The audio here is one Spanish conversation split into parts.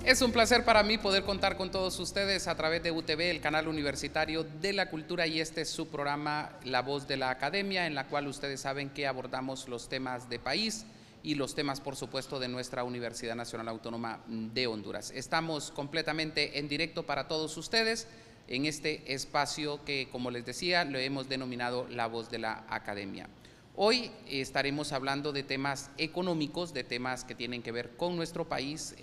Es un placer para mí poder contar con todos ustedes a través de UTV, el canal universitario de la cultura, y este es su programa La Voz de la Academia, en la cual ustedes saben que abordamos los temas de país y los temas, por supuesto, de nuestra Universidad Nacional Autónoma de Honduras. Estamos completamente en directo para todos ustedes en este espacio que, como les decía, lo hemos denominado La Voz de la Academia. Hoy estaremos hablando de temas económicos, de temas que tienen que ver con nuestro país.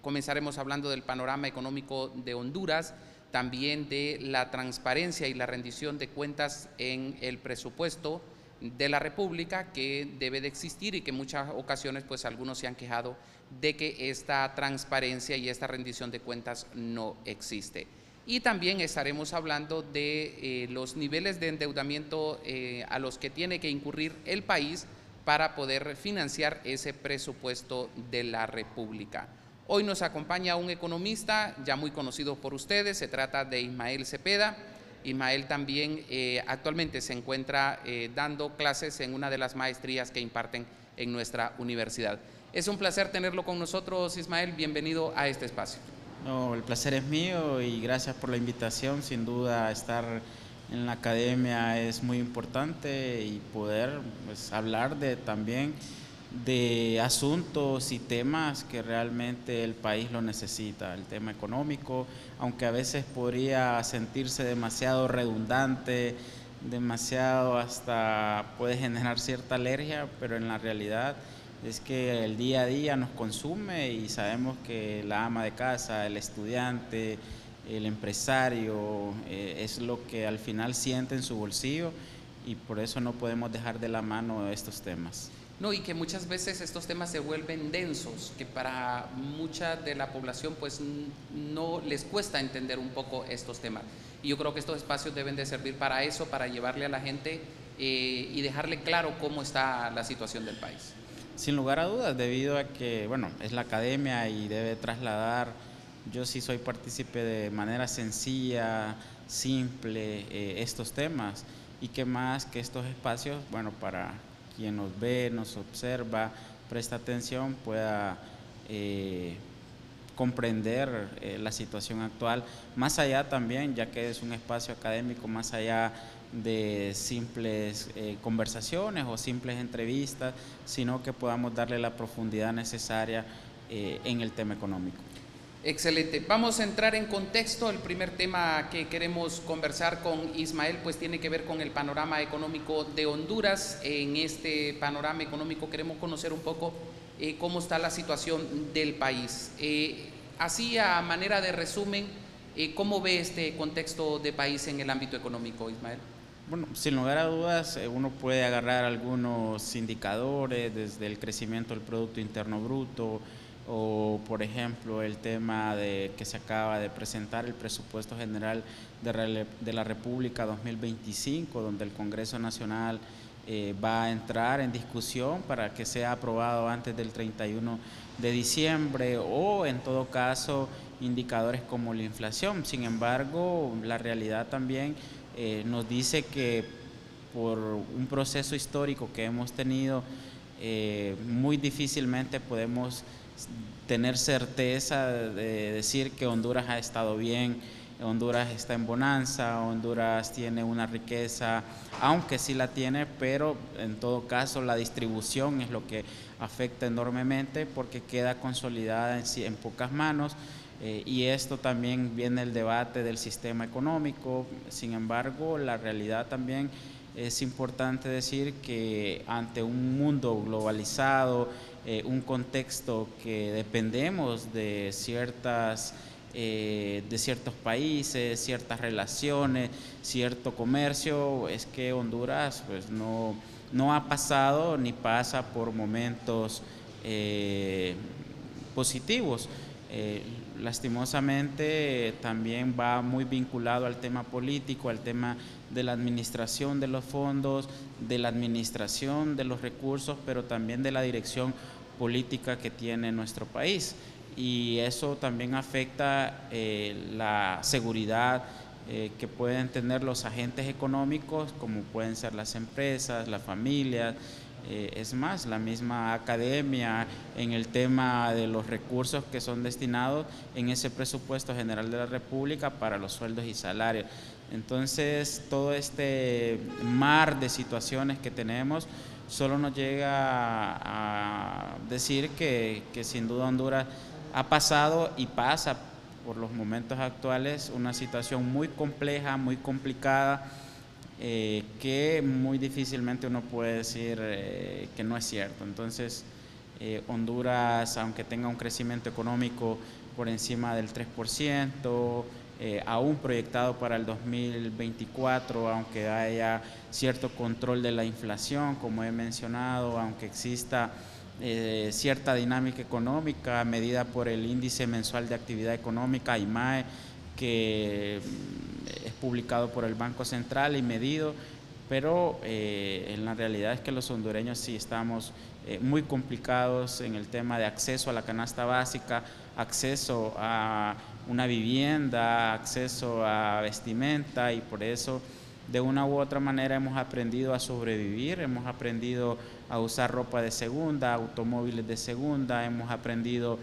Comenzaremos hablando del panorama económico de Honduras, también de la transparencia y la rendición de cuentas en el presupuesto de la República, que debe de existir y que en muchas ocasiones pues algunos se han quejado de que esta transparencia y esta rendición de cuentas no existe. Y también estaremos hablando de los niveles de endeudamiento a los que tiene que incurrir el país para poder financiar ese presupuesto de la República. Hoy nos acompaña un economista ya muy conocido por ustedes, se trata de Ismael Cepeda. Ismael también actualmente se encuentra dando clases en una de las maestrías que imparten en nuestra universidad. Es un placer tenerlo con nosotros, Ismael, bienvenido a este espacio. No, el placer es mío y gracias por la invitación. Sin duda, estar en la academia es muy importante y poder pues, hablar también de asuntos y temas que realmente el país lo necesita. El tema económico, aunque a veces podría sentirse demasiado redundante, demasiado hasta puede generar cierta alergia, pero en la realidad es que el día a día nos consume y sabemos que la ama de casa, el estudiante, el empresario, es lo que al final siente en su bolsillo y por eso no podemos dejar de la mano estos temas. No, y que muchas veces estos temas se vuelven densos, que para mucha de la población pues no les cuesta entender un poco estos temas. Y yo creo que estos espacios deben de servir para eso, para llevarle a la gente y dejarle claro cómo está la situación del país. Sin lugar a dudas, debido a que, bueno, es la academia y debe trasladar, yo sí soy partícipe de manera sencilla, simple, estos temas, y que más que estos espacios, bueno, para quien nos ve, nos observa, presta atención, pueda comprender la situación actual, más allá también, ya que es un espacio académico, más allá de simples conversaciones o simples entrevistas, sino que podamos darle la profundidad necesaria en el tema económico. Excelente. Vamos a entrar en contexto. El primer tema que queremos conversar con Ismael pues tiene que ver con el panorama económico de Honduras. En este panorama económico queremos conocer un poco cómo está la situación del país. Así a manera de resumen, ¿cómo ve este contexto de país en el ámbito económico, Ismael? Bueno, sin lugar a dudas, uno puede agarrar algunos indicadores desde el crecimiento del Producto Interno Bruto o, por ejemplo, el tema de que se acaba de presentar el Presupuesto General de la República 2025, donde el Congreso Nacional va a entrar en discusión para que sea aprobado antes del 31 de diciembre o, en todo caso, indicadores como la inflación. Sin embargo, la realidad también nos dice que por un proceso histórico que hemos tenido, muy difícilmente podemos tener certeza de decir que Honduras ha estado bien, Honduras está en bonanza, Honduras tiene una riqueza, aunque sí la tiene, pero en todo caso la distribución es lo que afecta enormemente porque queda consolidada en pocas manos. Y esto también viene el debate del sistema económico. Sin embargo, la realidad también es importante decir que ante un mundo globalizado, un contexto que dependemos de ciertos países, ciertas relaciones, cierto comercio, es que Honduras pues no ha pasado ni pasa por momentos positivos. Lastimosamente también va muy vinculado al tema político, al tema de la administración de los fondos, de la administración de los recursos, pero también de la dirección política que tiene nuestro país. Y eso también afecta la seguridad que pueden tener los agentes económicos, como pueden ser las empresas, las familias, Es más, la misma academia en el tema de los recursos que son destinados en ese presupuesto general de la República para los sueldos y salarios. Entonces, todo este mar de situaciones que tenemos solo nos llega a decir que sin duda Honduras ha pasado y pasa por los momentos actuales una situación muy compleja, muy complicada, que muy difícilmente uno puede decir que no es cierto. Entonces, Honduras, aunque tenga un crecimiento económico por encima del 3%, aún proyectado para el 2024, aunque haya cierto control de la inflación, como he mencionado, aunque exista cierta dinámica económica medida por el Índice Mensual de Actividad Económica, IMAE, que es publicado por el Banco Central y medido, pero en la realidad es que los hondureños sí estamos muy complicados en el tema de acceso a la canasta básica, acceso a una vivienda, acceso a vestimenta, y por eso de una u otra manera hemos aprendido a sobrevivir, hemos aprendido a usar ropa de segunda, automóviles de segunda, hemos aprendido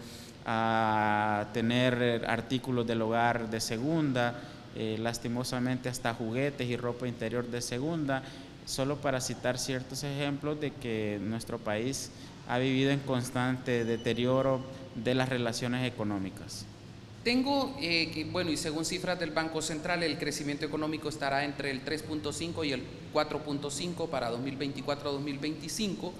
a tener artículos del hogar de segunda, lastimosamente hasta juguetes y ropa interior de segunda, solo para citar ciertos ejemplos de que nuestro país ha vivido en constante deterioro de las relaciones económicas. Tengo, bueno, y según cifras del Banco Central, el crecimiento económico estará entre el 3.5 y el 4.5 para 2024-2025.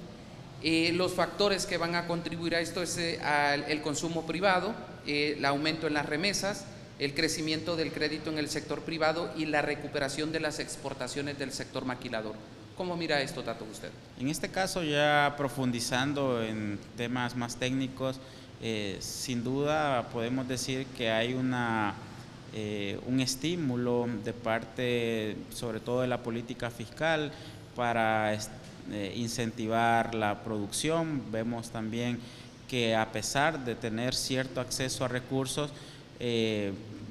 Los factores que van a contribuir a esto es el consumo privado, el aumento en las remesas, el crecimiento del crédito en el sector privado y la recuperación de las exportaciones del sector maquilador. ¿Cómo mira esto, Tato, usted? En este caso, ya profundizando en temas más técnicos, sin duda podemos decir que hay un estímulo de parte, sobre todo de la política fiscal, para incentivar la producción. Vemos también que a pesar de tener cierto acceso a recursos,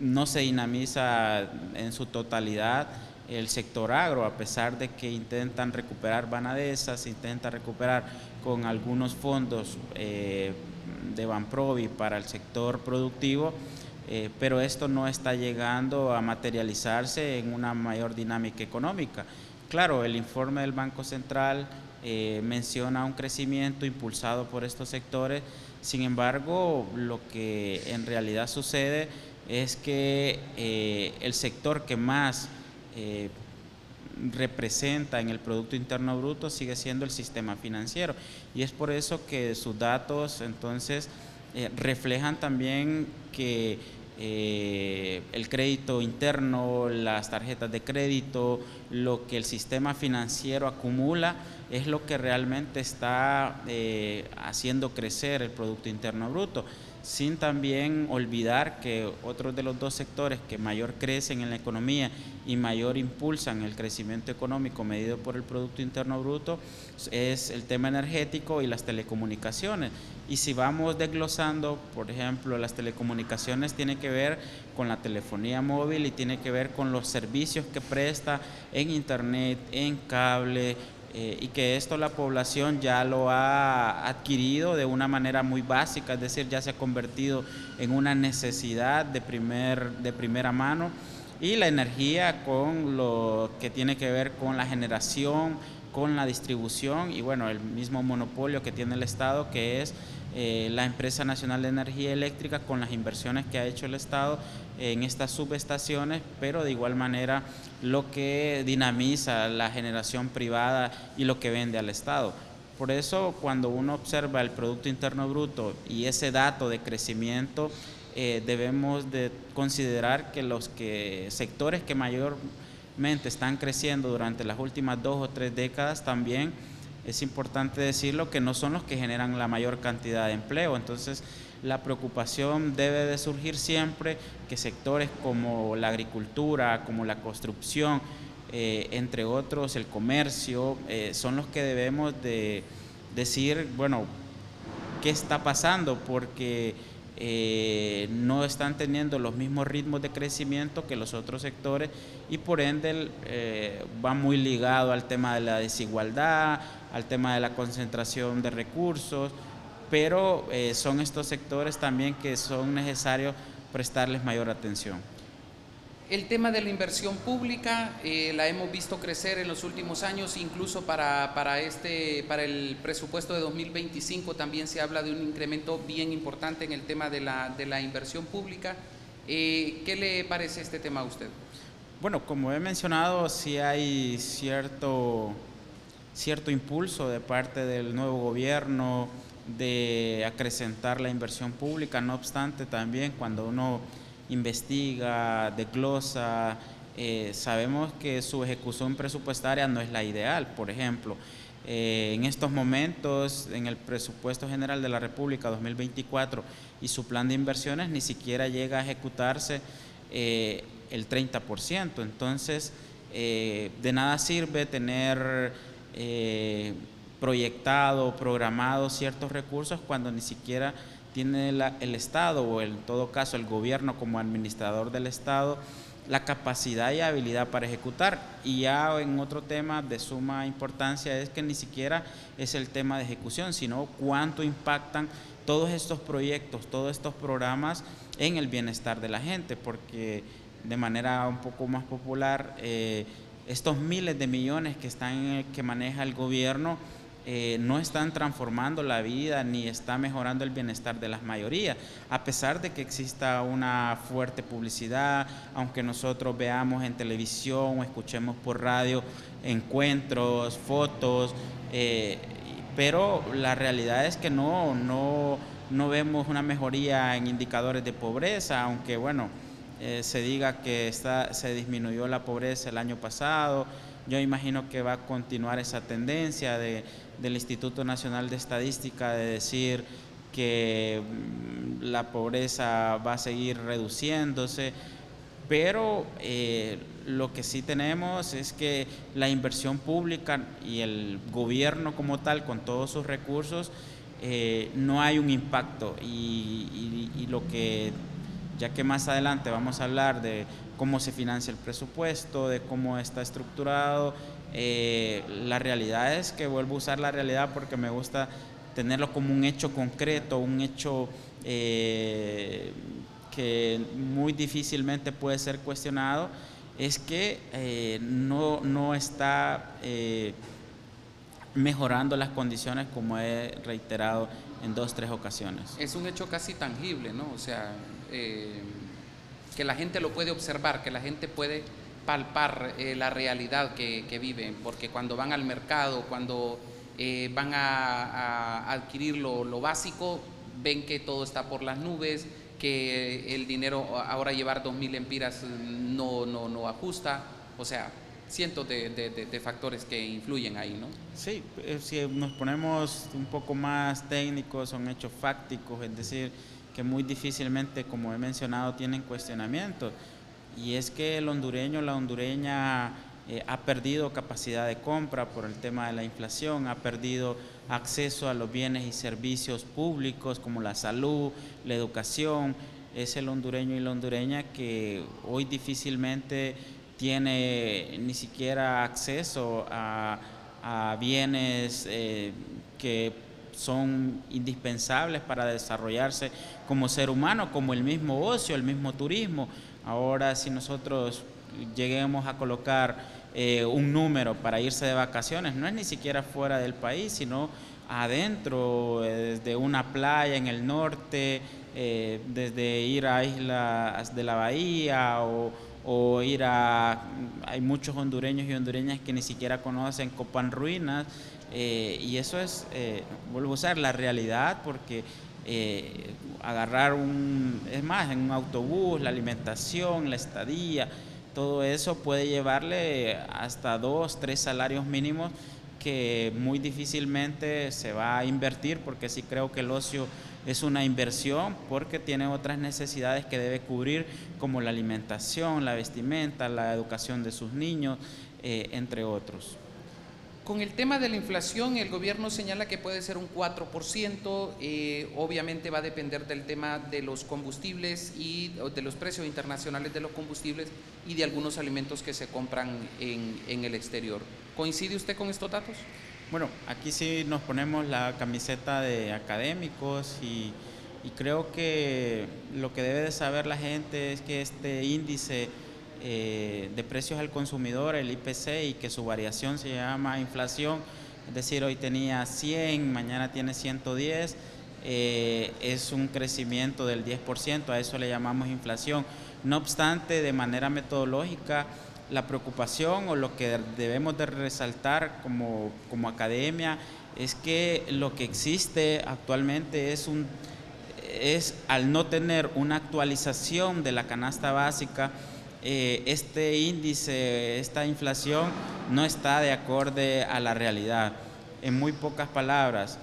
no se dinamiza en su totalidad el sector agro, a pesar de que intentan recuperar Banadesa, intentan recuperar con algunos fondos de Banprovi para el sector productivo, pero esto no está llegando a materializarse en una mayor dinámica económica. Claro, el informe del Banco Central menciona un crecimiento impulsado por estos sectores, sin embargo, lo que en realidad sucede es que el sector que más representa en el Producto Interno Bruto sigue siendo el sistema financiero, y es por eso que sus datos entonces reflejan también que el crédito interno, las tarjetas de crédito, lo que el sistema financiero acumula es lo que realmente está haciendo crecer el Producto Interno Bruto, sin también olvidar que otros de los dos sectores que mayor crecen en la economía y mayor impulsan el crecimiento económico medido por el Producto Interno Bruto es el tema energético y las telecomunicaciones. Y si vamos desglosando, por ejemplo, las telecomunicaciones tiene que ver con la telefonía móvil y tiene que ver con los servicios que presta en internet, en cable, y que esto la población ya lo ha adquirido de una manera muy básica, es decir, ya se ha convertido en una necesidad de primera mano, y la energía con lo que tiene que ver con la generación, con la distribución y bueno, el mismo monopolio que tiene el Estado, que es la Empresa Nacional de Energía Eléctrica, con las inversiones que ha hecho el Estado en estas subestaciones, pero de igual manera lo que dinamiza la generación privada y lo que vende al Estado. Por eso, cuando uno observa el Producto Interno Bruto y ese dato de crecimiento, debemos de considerar que los sectores que mayormente están creciendo durante las últimas 2 o 3 décadas también, es importante decirlo, que no son los que generan la mayor cantidad de empleo. Entonces, la preocupación debe de surgir siempre que sectores como la agricultura, como la construcción, entre otros, el comercio, son los que debemos de decir, bueno, ¿qué está pasando? Porque no están teniendo los mismos ritmos de crecimiento que los otros sectores y por ende va muy ligado al tema de la desigualdad, al tema de la concentración de recursos, pero son estos sectores también que son necesarios prestarles mayor atención. El tema de la inversión pública la hemos visto crecer en los últimos años, incluso para el presupuesto de 2025 también se habla de un incremento bien importante en el tema de la inversión pública. ¿Qué le parece este tema a usted? Bueno, como he mencionado, sí hay cierto impulso de parte del nuevo gobierno de acrecentar la inversión pública, no obstante también cuando uno investiga, desglosa, sabemos que su ejecución presupuestaria no es la ideal. Por ejemplo, en estos momentos en el presupuesto general de la República 2024 y su plan de inversiones ni siquiera llega a ejecutarse el 30%, entonces de nada sirve tener proyectado, programado ciertos recursos cuando ni siquiera tiene el Estado o en todo caso el gobierno como administrador del Estado la capacidad y habilidad para ejecutar. Y ya en otro tema de suma importancia es que ni siquiera es el tema de ejecución, sino cuánto impactan todos estos proyectos, todos estos programas en el bienestar de la gente, porque de manera un poco más popular, estos miles de millones que maneja el gobierno no están transformando la vida ni está mejorando el bienestar de las mayorías, a pesar de que exista una fuerte publicidad, aunque nosotros veamos en televisión o escuchemos por radio encuentros, fotos, pero la realidad es que no vemos una mejoría en indicadores de pobreza, aunque bueno, se diga que se disminuyó la pobreza el año pasado. Yo imagino que va a continuar esa tendencia del Instituto Nacional de Estadística de decir que la pobreza va a seguir reduciéndose, pero lo que sí tenemos es que la inversión pública y el gobierno como tal, con todos sus recursos, no hay un impacto y lo que, ya que más adelante vamos a hablar de cómo se financia el presupuesto, de cómo está estructurado, la realidad es que vuelvo a usar la realidad porque me gusta tenerlo como un hecho concreto, un hecho que muy difícilmente puede ser cuestionado, es que no está mejorando las condiciones, como he reiterado en 2 o 3 ocasiones. Es un hecho casi tangible, ¿no? O sea, que la gente lo puede observar, que la gente puede palpar la realidad que viven, porque cuando van al mercado, cuando van a adquirir lo básico, ven que todo está por las nubes, que el dinero, ahora llevar 2.000 lempiras no ajusta, o sea, cientos de factores que influyen ahí, ¿no? Sí, si nos ponemos un poco más técnicos, son hechos fácticos, es decir, que muy difícilmente, como he mencionado, tienen cuestionamiento. Y es que el hondureño, la hondureña ha perdido capacidad de compra por el tema de la inflación, ha perdido acceso a los bienes y servicios públicos como la salud, la educación. Es el hondureño y la hondureña que hoy difícilmente tiene ni siquiera acceso a bienes que son indispensables para desarrollarse como ser humano, como el mismo ocio, el mismo turismo. Ahora, si nosotros lleguemos a colocar un número para irse de vacaciones, no es ni siquiera fuera del país, sino adentro, desde una playa en el norte, desde ir a islas de la bahía o ir hay muchos hondureños y hondureñas que ni siquiera conocen Copán Ruinas, y eso es, vuelvo a usar la realidad, porque agarrar es más, en un autobús, la alimentación, la estadía, todo eso puede llevarle hasta 2, 3 salarios mínimos que muy difícilmente se va a invertir, porque sí creo que el ocio es una inversión porque tiene otras necesidades que debe cubrir, como la alimentación, la vestimenta, la educación de sus niños, entre otros. Con el tema de la inflación, el gobierno señala que puede ser un 4%, obviamente va a depender del tema de los combustibles y de los precios internacionales de los combustibles y de algunos alimentos que se compran en el exterior. ¿Coincide usted con estos datos? Bueno, aquí sí nos ponemos la camiseta de académicos y creo que lo que debe de saber la gente es que este índice de precios al consumidor, el IPC, y que su variación se llama inflación, es decir, hoy tenía 100, mañana tiene 110, es un crecimiento del 10%, a eso le llamamos inflación. No obstante, de manera metodológica, la preocupación o lo que debemos de resaltar como academia es que lo que existe actualmente es al no tener una actualización de la canasta básica, este índice, esta inflación no está de acorde a la realidad. En muy pocas palabras,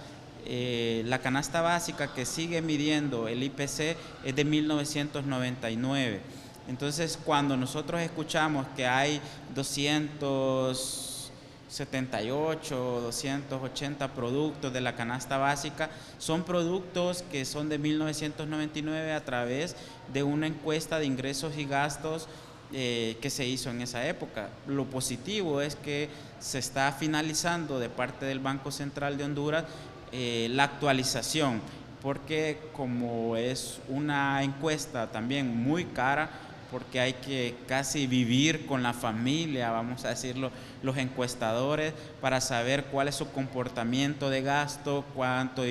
la canasta básica que sigue midiendo el IPC es de 1999. Entonces, cuando nosotros escuchamos que hay 278, 280 productos de la canasta básica, son productos que son de 1999 a través de una encuesta de ingresos y gastos que se hizo en esa época. Lo positivo es que se está finalizando de parte del Banco Central de Honduras la actualización, porque como es una encuesta también muy cara, porque hay que casi vivir con la familia, vamos a decirlo, los encuestadores, para saber cuál es su comportamiento de gasto, cuánto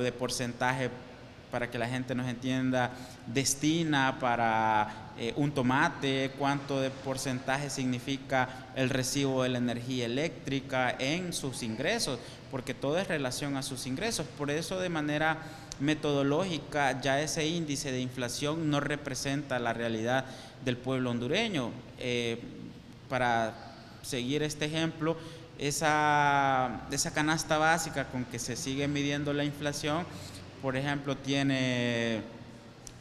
de porcentaje, para que la gente nos entienda, destina para un tomate, cuánto de porcentaje significa el recibo de la energía eléctrica en sus ingresos, porque todo es relación a sus ingresos. Por eso, de manera metodológica, ya ese índice de inflación no representa la realidad del pueblo hondureño. Para seguir este ejemplo, esa canasta básica con que se sigue midiendo la inflación, por ejemplo, tiene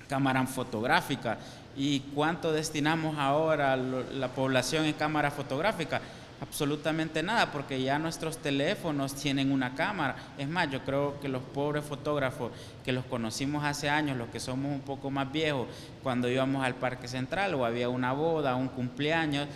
cámara fotográfica. ¿Y cuánto destinamos ahora la población en cámara fotográfica? Absolutamente nada, porque ya nuestros teléfonos tienen una cámara. Es más, yo creo que los pobres fotógrafos que los conocimos hace años, los que somos un poco más viejos, cuando íbamos al Parque Central o había una boda, un cumpleaños,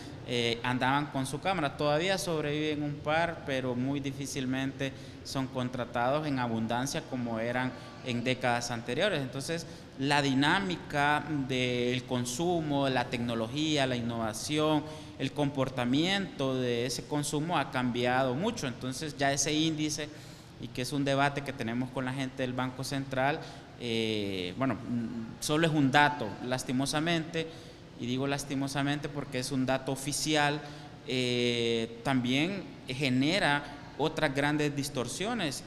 andaban con su cámara. Todavía sobreviven un par, pero muy difícilmente son contratados en abundancia como eran en décadas anteriores. Entonces, la dinámica del consumo, la tecnología, la innovación, el comportamiento de ese consumo ha cambiado mucho. Entonces, ya ese índice, y que es un debate que tenemos con la gente del Banco Central, bueno, solo es un dato, lastimosamente, y digo lastimosamente porque es un dato oficial, también genera otras grandes distorsiones.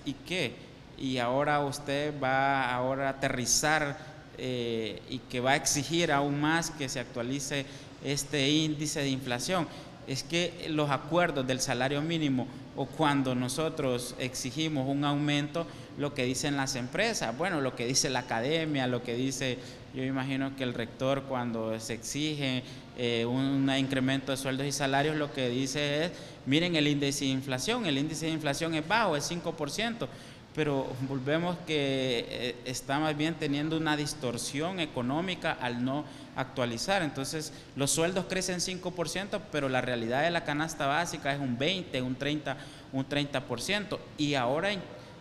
Y ahora usted va a aterrizar y que va a exigir aún más que se actualice este índice de inflación. Es que los acuerdos del salario mínimo, o cuando nosotros exigimos un aumento, lo que dicen las empresas, bueno, lo que dice la academia, lo que dice, yo imagino que el rector, cuando se exige un incremento de sueldos y salarios, lo que dice es, miren el índice de inflación es bajo, es 5%, pero volvemos que está más bien teniendo una distorsión económica al no actualizar. Entonces, los sueldos crecen 5%, pero la realidad de la canasta básica es un 20, un 30%. Y ahora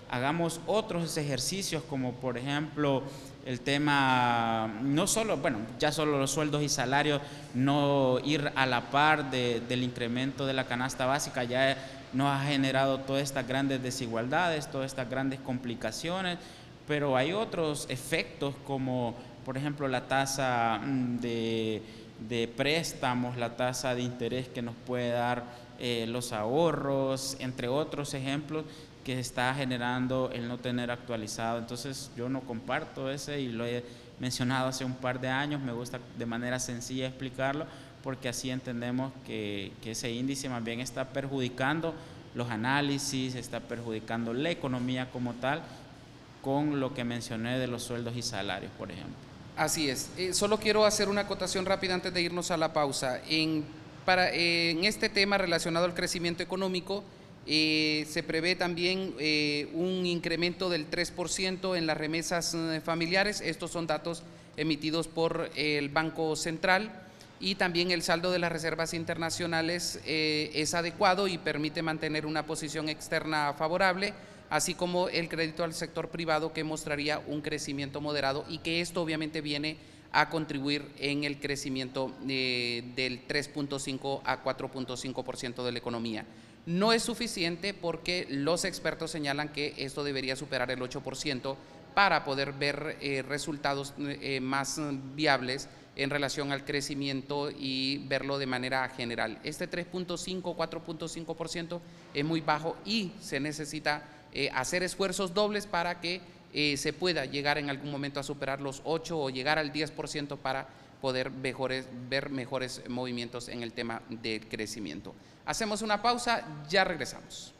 hagamos otros ejercicios, como por ejemplo el tema, no solo, bueno, ya solo los sueldos y salarios, no ir a la par del incremento de la canasta básica, ya nos ha generado todas estas grandes desigualdades, todas estas grandes complicaciones, pero hay otros efectos, como por ejemplo la tasa de préstamos, la tasa de interés que nos puede dar los ahorros, entre otros ejemplos que está generando el no tener actualizado. Entonces, yo no comparto ese, y lo he mencionado hace un par de años. Me gusta de manera sencilla explicarlo, porque así entendemos que ese índice más bien está perjudicando los análisis, está perjudicando la economía como tal, con lo que mencioné de los sueldos y salarios, por ejemplo. Así es. Solo quiero hacer una acotación rápida antes de irnos a la pausa. En En este tema relacionado al crecimiento económico, se prevé también un incremento del 3% en las remesas familiares. Estos son datos emitidos por el Banco Central, y también el saldo de las reservas internacionales es adecuado y permite mantener una posición externa favorable, así como el crédito al sector privado, que mostraría un crecimiento moderado, y que esto obviamente viene a contribuir en el crecimiento del 3.5 a 4.5% de la economía. No es suficiente, porque los expertos señalan que esto debería superar el 8% para poder ver resultados más viables en relación al crecimiento y verlo de manera general. Este 3.5, 4.5% es muy bajo, y se necesita hacer esfuerzos dobles para que se pueda llegar en algún momento a superar los 8 o llegar al 10% para poder ver mejores movimientos en el tema del crecimiento. Hacemos una pausa, ya regresamos.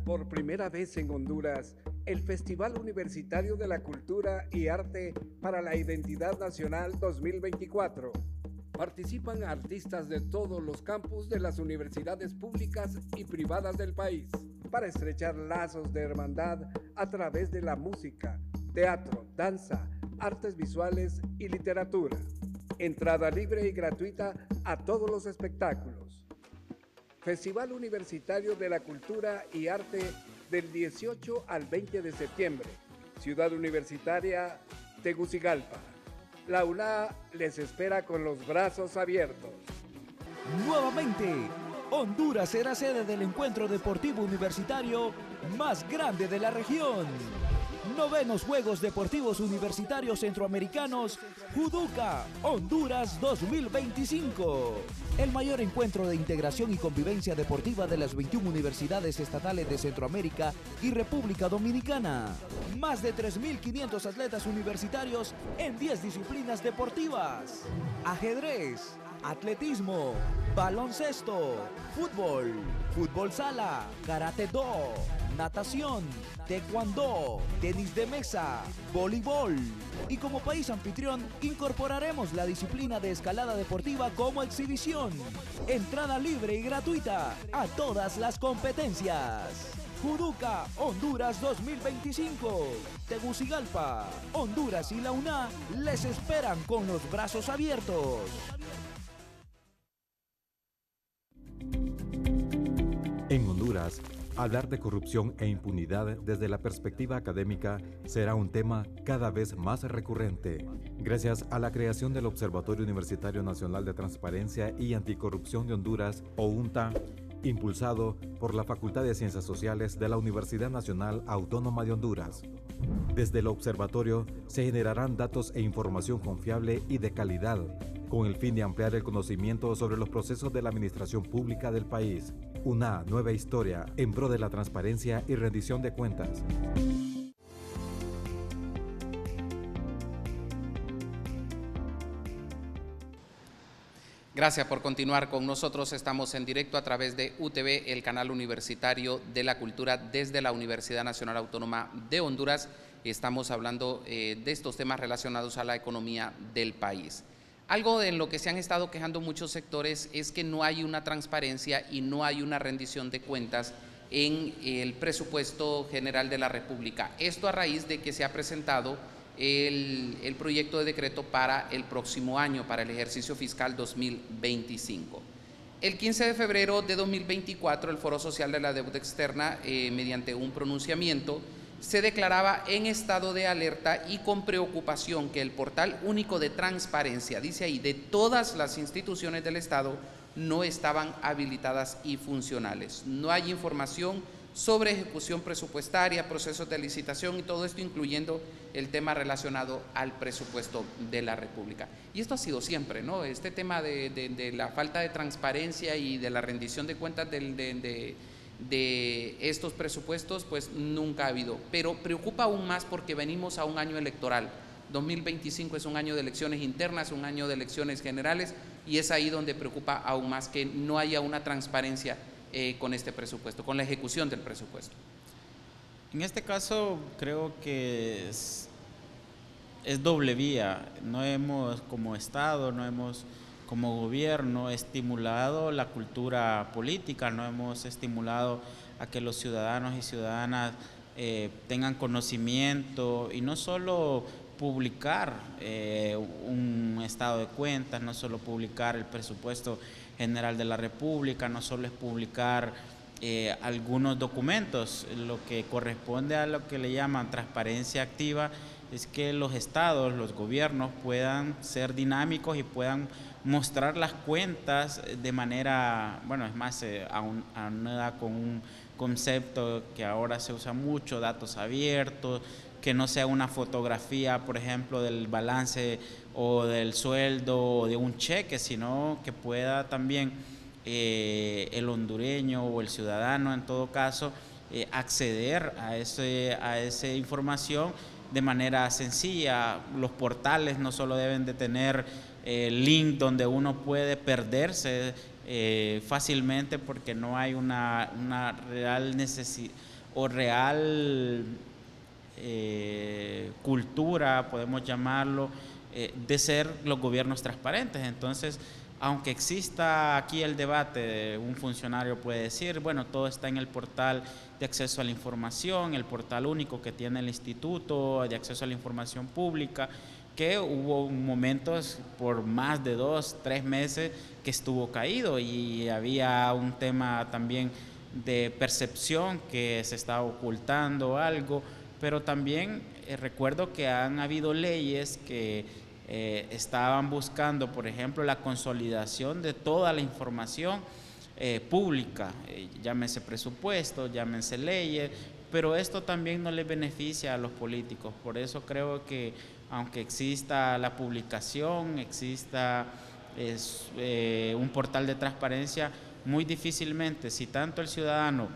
Por primera vez en Honduras, el Festival Universitario de la Cultura y Arte para la Identidad Nacional 2024. Participan artistas de todos los campus de las universidades públicas y privadas del país, para estrechar lazos de hermandad a través de la música, teatro, danza, artes visuales y literatura. Entrada libre y gratuita a todos los espectáculos. Festival Universitario de la Cultura y Arte del 18 al 20 de septiembre, Ciudad Universitaria, Tegucigalpa. La UNA les espera con los brazos abiertos. Nuevamente, Honduras será sede del encuentro deportivo universitario más grande de la región. Novenos Juegos Deportivos Universitarios Centroamericanos, Juduca, Honduras 2025. El mayor encuentro de integración y convivencia deportiva de las 21 universidades estatales de Centroamérica y República Dominicana. Más de 3.500 atletas universitarios en 10 disciplinas deportivas: ajedrez, atletismo, baloncesto, fútbol, fútbol sala, karate-do, natación, taekwondo, tenis de mesa, voleibol. Y como país anfitrión, incorporaremos la disciplina de escalada deportiva como exhibición. Entrada libre y gratuita a todas las competencias. Juduca, Honduras 2025. Tegucigalpa, Honduras y la UNA les esperan con los brazos abiertos. En Honduras, hablar de corrupción e impunidad desde la perspectiva académica será un tema cada vez más recurrente. Gracias a la creación del Observatorio Universitario Nacional de Transparencia y Anticorrupción de Honduras, OUNTA, impulsado por la Facultad de Ciencias Sociales de la Universidad Nacional Autónoma de Honduras. Desde el observatorio se generarán datos e información confiable y de calidad, con el fin de ampliar el conocimiento sobre los procesos de la administración pública del país. Una nueva historia en pro de la transparencia y rendición de cuentas. Gracias por continuar con nosotros. Estamos en directo a través de UTV, el canal universitario de la cultura, desde la Universidad Nacional Autónoma de Honduras. Estamos hablando de estos temas relacionados a la economía del país. Algo en lo que se han estado quejando muchos sectores es que no hay una transparencia y no hay una rendición de cuentas en el presupuesto general de la República. Esto a raíz de que se ha presentado el proyecto de decreto para el próximo año, para el ejercicio fiscal 2025. El 15 de febrero de 2024, el Foro Social de la Deuda Externa, mediante un pronunciamiento, se declaraba en estado de alerta y con preocupación que el portal único de transparencia, dice ahí, de todas las instituciones del Estado no estaban habilitadas y funcionales. No hay información sobre ejecución presupuestaria, procesos de licitación y todo esto incluyendo el tema relacionado al presupuesto de la República. Y esto ha sido siempre, ¿no? Este tema de la falta de transparencia y de la rendición de cuentas de estos presupuestos, pues nunca ha habido. Pero preocupa aún más porque venimos a un año electoral. 2025 es un año de elecciones internas, un año de elecciones generales, y es ahí donde preocupa aún más que no haya una transparencia con este presupuesto, con la ejecución del presupuesto. En este caso creo que es doble vía. No hemos como Estado, no hemos como gobierno estimulado la cultura política, no hemos estimulado a que los ciudadanos y ciudadanas tengan conocimiento y no solo publicar un estado de cuentas, no solo publicar el presupuesto general de la República, no solo es publicar algunos documentos. Lo que corresponde a lo que le llaman transparencia activa es que los estados, los gobiernos puedan ser dinámicos y puedan mostrar las cuentas de manera, bueno, es más, aunada con un concepto que ahora se usa mucho, datos abiertos, que no sea una fotografía, por ejemplo, del balance o del sueldo o de un cheque, sino que pueda también el hondureño o el ciudadano, en todo caso, acceder a esa información de manera sencilla. Los portales no solo deben de tener link donde uno puede perderse fácilmente porque no hay una real necesidad o real cultura, podemos llamarlo, de ser los gobiernos transparentes. Entonces, aunque exista aquí el debate, un funcionario puede decir, bueno, todo está en el portal de acceso a la información, el portal único que tiene el Instituto de Acceso a la Información Pública, que hubo momentos por más de 2-3 meses que estuvo caído y había un tema también de percepción que se estaba ocultando algo, pero también recuerdo que han habido leyes que estaban buscando, por ejemplo, la consolidación de toda la información pública, llámese presupuesto, llámense leyes, pero esto también no les beneficia a los políticos. Por eso creo que aunque exista la publicación, exista un portal de transparencia, muy difícilmente, si tanto el ciudadano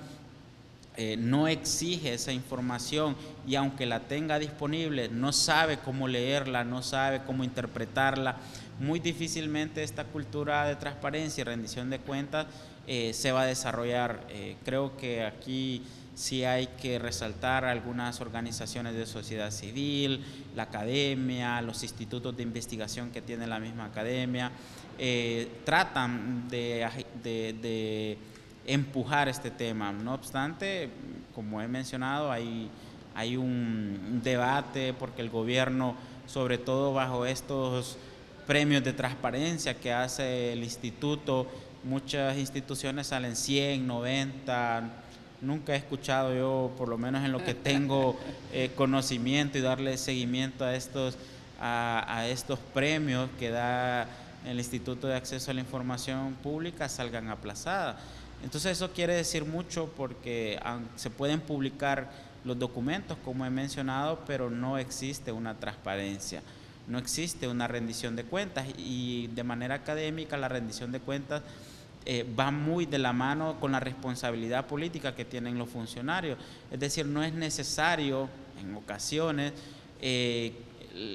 no exige esa información y aunque la tenga disponible, no sabe cómo leerla, no sabe cómo interpretarla, muy difícilmente esta cultura de transparencia y rendición de cuentas se va a desarrollar. Creo que aquí sí hay que resaltar algunas organizaciones de sociedad civil, la academia, los institutos de investigación que tiene la misma academia, tratan de empujar este tema. No obstante, como he mencionado, hay un debate porque el gobierno, sobre todo bajo estos premios de transparencia que hace el instituto, muchas instituciones salen 100, 90, nunca he escuchado yo, por lo menos en lo que tengo conocimiento y darle seguimiento a estos premios que da el Instituto de Acceso a la Información Pública, salgan aplazadas. Entonces eso quiere decir mucho porque se pueden publicar los documentos, como he mencionado, pero no existe una transparencia, no existe una rendición de cuentas y de manera académica la rendición de cuentas va muy de la mano con la responsabilidad política que tienen los funcionarios. Es decir, no es necesario en ocasiones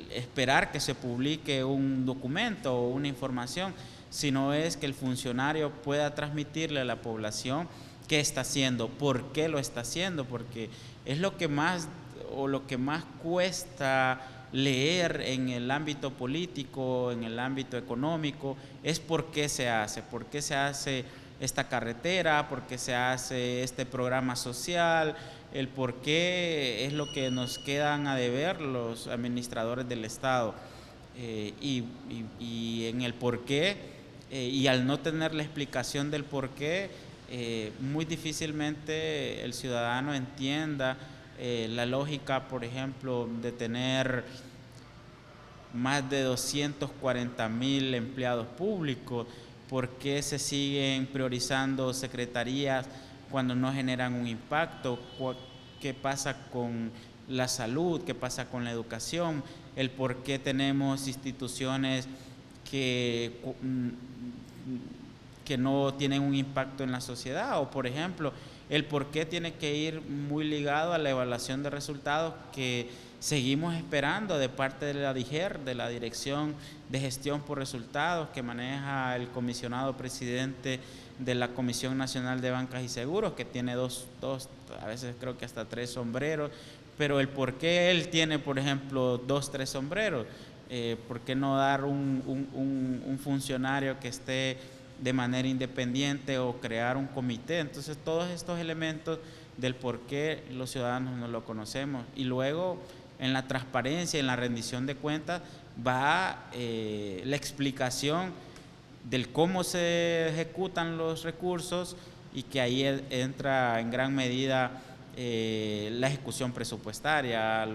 esperar que se publique un documento o una información, sino es que el funcionario pueda transmitirle a la población qué está haciendo, por qué lo está haciendo, porque es lo que más cuesta leer en el ámbito político, en el ámbito económico, es por qué se hace esta carretera, por qué se hace este programa social, el por qué es lo que nos quedan a deber los administradores del Estado. Y en el por qué, y al no tener la explicación del por qué, muy difícilmente el ciudadano entienda la lógica, por ejemplo, de tener más de 240,000 empleados públicos, por qué se siguen priorizando secretarías cuando no generan un impacto, qué pasa con la salud, qué pasa con la educación, el por qué tenemos instituciones que no tienen un impacto en la sociedad, o por ejemplo, el por qué tiene que ir muy ligado a la evaluación de resultados que seguimos esperando de parte de la DIGER, de la Dirección de Gestión por Resultados, que maneja el comisionado presidente de la Comisión Nacional de Bancas y Seguros, que tiene dos, a veces creo que hasta 3 sombreros, pero el por qué él tiene, por ejemplo, 2, 3 sombreros, ¿por qué no dar un funcionario que esté de manera independiente o crear un comité? Entonces todos estos elementos del por qué los ciudadanos no lo conocemos, y luego en la transparencia, en la rendición de cuentas, va la explicación del cómo se ejecutan los recursos, y que ahí entra en gran medida la ejecución presupuestaria,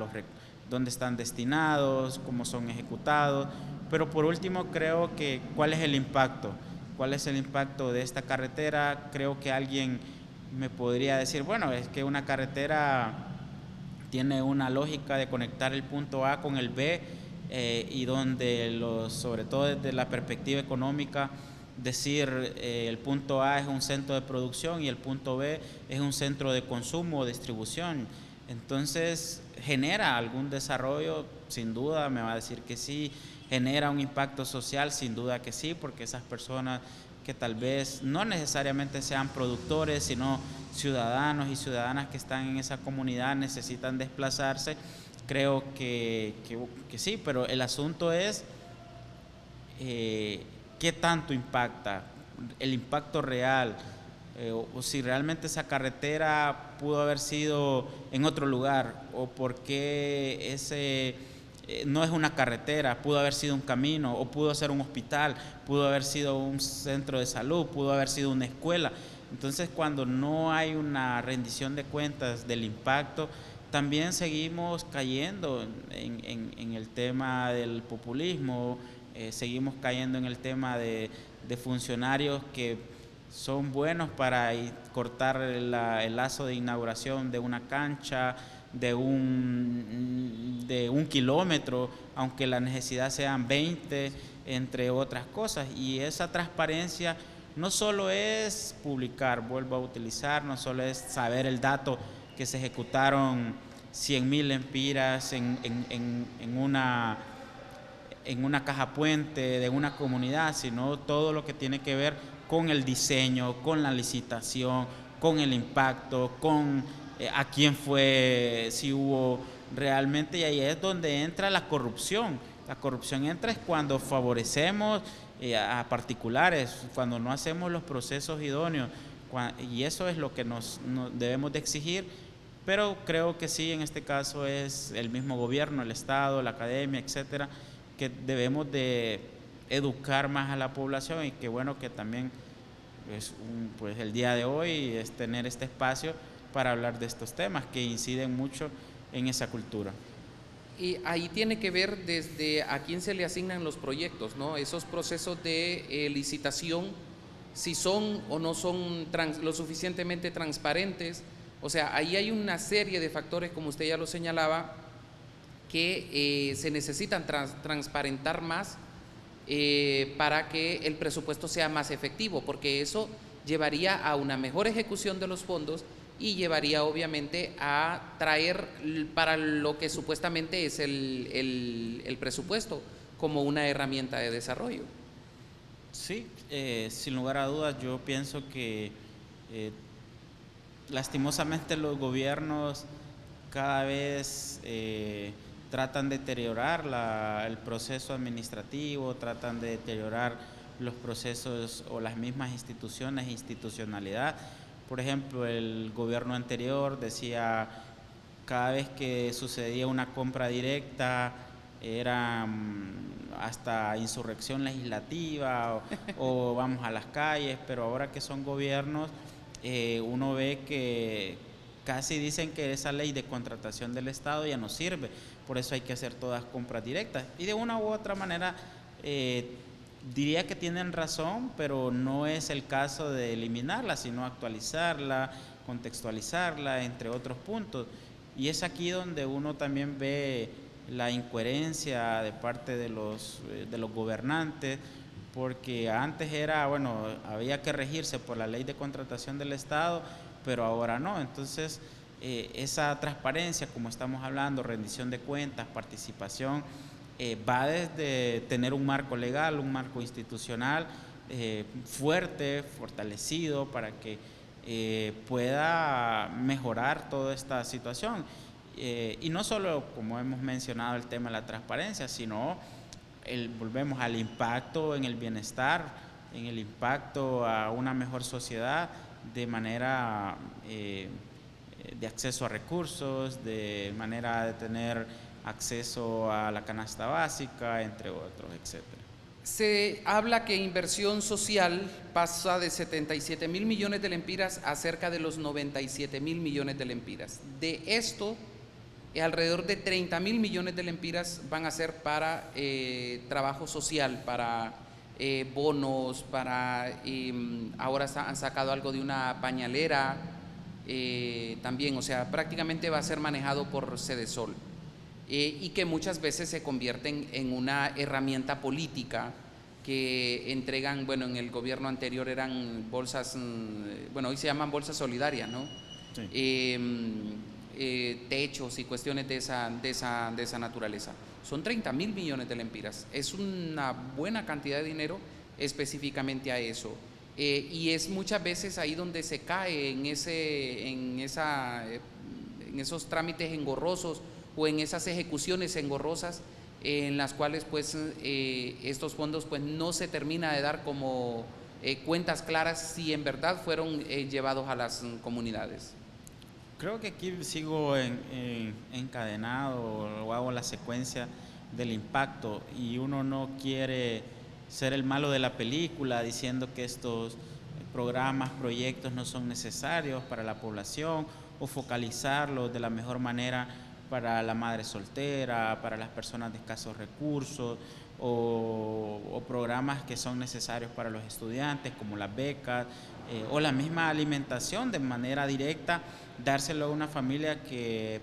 dónde están destinados, cómo son ejecutados. Pero por último, creo que ¿cuál es el impacto? ¿Cuál es el impacto de esta carretera? Creo que alguien me podría decir, bueno, es que una carretera tiene una lógica de conectar el punto A con el B, y donde sobre todo desde la perspectiva económica, decir el punto A es un centro de producción y el punto B es un centro de consumo o distribución. Entonces, ¿genera algún desarrollo? Sin duda, me va a decir que sí. ¿Genera un impacto social? Sin duda que sí, porque esas personas que tal vez no necesariamente sean productores, sino ciudadanos y ciudadanas que están en esa comunidad, necesitan desplazarse. Creo que sí, pero el asunto es qué tanto impacta, el impacto real, o si realmente esa carretera pudo haber sido en otro lugar, o por qué ese no es una carretera, pudo haber sido un camino, o pudo ser un hospital, pudo haber sido un centro de salud, pudo haber sido una escuela. Entonces, cuando no hay una rendición de cuentas del impacto, también seguimos cayendo en el tema del populismo, seguimos cayendo en el tema de funcionarios que son buenos para cortar el lazo de inauguración de una cancha, de un kilómetro, aunque la necesidad sean 20, entre otras cosas. Y esa transparencia no solo es publicar, vuelvo a utilizar, no solo es saber el dato que se ejecutaron 100.000 empiras en una caja puente de una comunidad, sino todo lo que tiene que ver con el diseño, con la licitación, con el impacto, con a quién fue, si hubo realmente, y ahí es donde entra la corrupción. La corrupción entra es cuando favorecemos a particulares, cuando no hacemos los procesos idóneos, y eso es lo que nos debemos de exigir. Pero creo que sí, en este caso es el mismo gobierno, el Estado, la academia, etcétera, que debemos de educar más a la población, y que bueno que también pues el día de hoy es tener este espacio para hablar de estos temas que inciden mucho en esa cultura. Y ahí tiene que ver desde a quién se le asignan los proyectos, ¿no? Esos procesos de licitación, si son o no son lo suficientemente transparentes. O sea, ahí hay una serie de factores, como usted ya lo señalaba, que se necesitan transparentar más para que el presupuesto sea más efectivo, porque eso llevaría a una mejor ejecución de los fondos y llevaría obviamente a traer para lo que supuestamente es el presupuesto como una herramienta de desarrollo. Sí, sin lugar a dudas, yo pienso que lastimosamente los gobiernos cada vez tratan de deteriorar el proceso administrativo, tratan de deteriorar los procesos o las mismas instituciones, institucionalidad. Por ejemplo, el gobierno anterior decía, cada vez que sucedía una compra directa era hasta insurrección legislativa o vamos a las calles, pero ahora que son gobiernos, uno ve que casi dicen que esa ley de contratación del Estado ya no sirve, por eso hay que hacer todas compras directas, y de una u otra manera diría que tienen razón, pero no es el caso de eliminarla, sino actualizarla, contextualizarla, entre otros puntos. Y es aquí donde uno también ve la incoherencia de parte de los gobernantes, porque antes era, bueno, había que regirse por la ley de contratación del Estado, pero ahora no. Entonces, esa transparencia, como estamos hablando, rendición de cuentas, participación, va desde tener un marco legal, un marco institucional fuerte, fortalecido, para que pueda mejorar toda esta situación. Y no solo, como hemos mencionado, el tema de la transparencia, sino volvemos al impacto en el bienestar, en el impacto a una mejor sociedad de manera de acceso a recursos, de manera de tener acceso a la canasta básica, entre otros, etcétera. Se habla que inversión social pasa de 77 mil millones de lempiras a cerca de los 97 mil millones de lempiras. De esto, alrededor de 30 mil millones de lempiras van a ser para trabajo social, para bonos, para ahora han sacado algo de una pañalera también, o sea, prácticamente va a ser manejado por Sedesol. Y que muchas veces se convierten en una herramienta política que entregan, bueno, en el gobierno anterior eran bolsas, bueno, hoy se llaman bolsas solidarias, ¿no? Sí. Techos y cuestiones de esa naturaleza. Son 30 mil millones de lempiras, es una buena cantidad de dinero específicamente a eso. Y es muchas veces ahí donde se cae en esos trámites engorrosos o en esas ejecuciones engorrosas en las cuales pues estos fondos pues no se termina de dar como cuentas claras si en verdad fueron llevados a las comunidades. Creo que aquí sigo encadenado o hago la secuencia del impacto, y uno no quiere ser el malo de la película diciendo que estos programas, proyectos no son necesarios para la población, o focalizarlos de la mejor manera para la madre soltera, para las personas de escasos recursos, o programas que son necesarios para los estudiantes, como las becas, o la misma alimentación de manera directa, dárselo a una familia que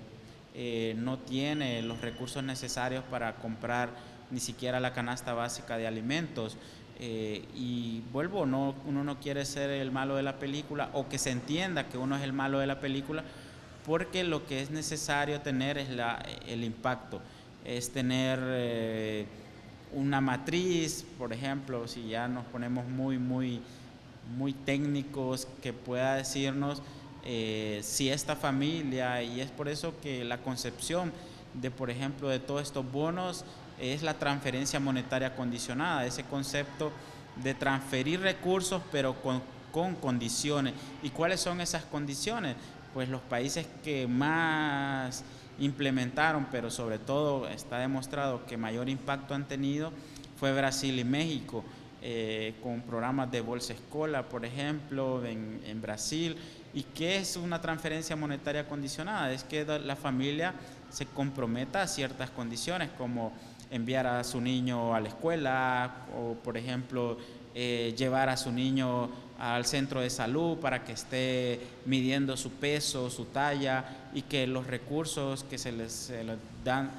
no tiene los recursos necesarios para comprar ni siquiera la canasta básica de alimentos. Y vuelvo, uno no quiere ser el malo de la película, o que se entienda que uno es el malo de la película, porque lo que es necesario tener es el impacto, es tener una matriz, por ejemplo, si ya nos ponemos muy técnicos, que pueda decirnos si esta familia, y es por eso que la concepción de, por ejemplo, de todos estos bonos es la transferencia monetaria condicionada, ese concepto de transferir recursos pero con condiciones. ¿Y cuáles son esas condiciones? Pues los países que más implementaron, pero sobre todo está demostrado que mayor impacto han tenido, fue Brasil y México, con programas de Bolsa Escola, por ejemplo, en Brasil. ¿Y qué es una transferencia monetaria condicionada? Es que la familia se comprometa a ciertas condiciones, como enviar a su niño a la escuela, o por ejemplo llevar a su niño al centro de salud para que esté midiendo su peso, su talla, y que los recursos que se les dan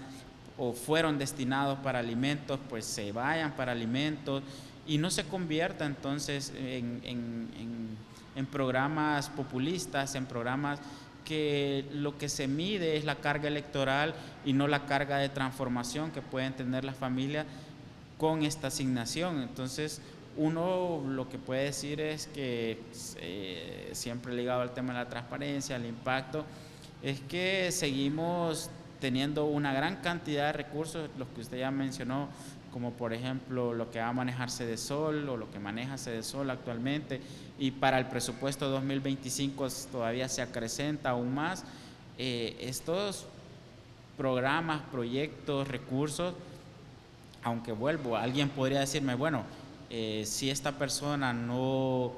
o fueron destinados para alimentos, pues se vayan para alimentos, y no se convierta entonces en programas populistas, en programas que lo que se mide es la carga electoral y no la carga de transformación que pueden tener las familias con esta asignación. Entonces, uno lo que puede decir es que siempre ligado al tema de la transparencia, al impacto, es que seguimos teniendo una gran cantidad de recursos, los que usted ya mencionó, como por ejemplo lo que va a manejar Sedesol o lo que maneja Sedesol actualmente, y para el presupuesto 2025 todavía se acrecenta aún más. Estos programas, proyectos, recursos, aunque vuelvo, alguien podría decirme, bueno, si esta persona no